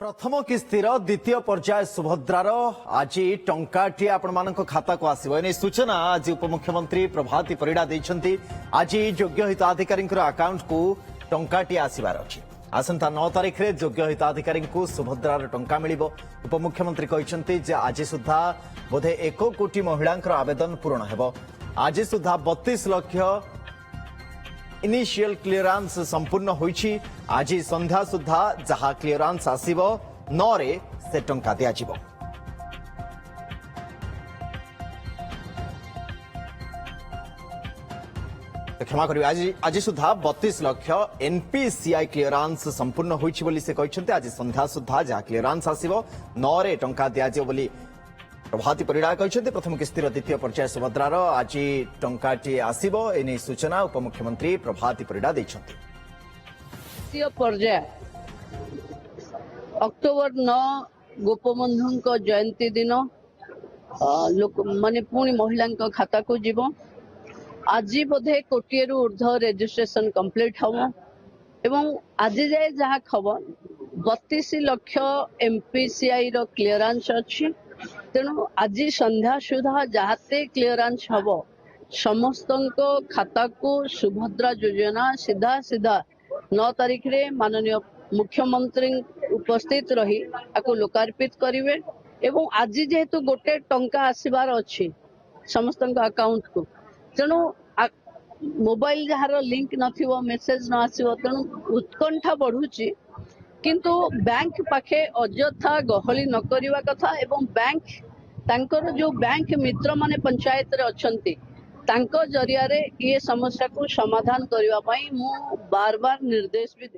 प्रथम किस्तिर द्वितीय पर्याय सुभद्रार आज टंकाटी आपण खाता को आसो एने सूचना आज उपमुख्यमंत्री प्रभाती परिड़ा देइछंती। आज योग्य हिताधिकारी अकाउंट को टंकाटी आसबार अछि। आसंता 9 तारिख रे योग्य हिताधिकारी को सुभद्रार टंका मिलिबो। उपमुख्यमंत्री कहिसंती जे आज सुधा बोधे 1 कोटी महिलांकर आवेदन पूर्ण हेबो। आज सुधा 32 लाख इनिशियल क्लियरेंस संपूर्ण होईछि। आज संध्या सुधा जहा क्लियरेंस आसीबो 9 रे से टंका दिया जिवो। क्षमा करिवे आज सुधा 32 लाख एनपीसीआई क्लियरेंस संपूर्ण होईछि बोली से कहिसंते। आज संध्या सुधा जहा क्लियरेंस आसीबो 9 रे टंका दिया जिवो बोली प्रभाती परिड़ा कहते। प्रथम किस्तिर द्वितीय पर्याय सुभद्रार आज टंकाटी आसीबो एने सूचना उपमुख्यमंत्री प्रभाती परिड़ा देइछंती। द्वितीय पर्याय अक्टोबर 9 गोपबंधु जयंती दिन लोक माने पुणी महिला खाता को जीव। आज बोधे कोटिए ऊर्ध्व रेजिस्ट्रेशन कंप्लीट हम एवं आज जाए जहाँ खबर 32 लाख एमपीसीआई रो क्लियरेंस अच्छी। तेणु आज संध्या सुधा जहाते क्लियरेंस हम समस्त खाता को सुभद्रा योजना सीधा सीधा 9 तारिख रे माननीय मुख्यमंत्री उपस्थित रही आपको लोकार्पित करेंगे। एवं आज जेहेतु गोटे टंका आसबार अच्छी समस्त अकाउंट को तेणु मोबाइल जार लिंक नथिबो मेसेज न आसीबो तेणु उत्कंठा बढ़ुची। किंतु बैंक पाखे अଯଥା गहली न करिवा कथा एवं बैंक तांकर जो बैंक मित्र माने पंचायत रे अछंती तांको जरिया रे ये समस्या को समाधान करिवा पई मु बार बार निर्देश भी दे।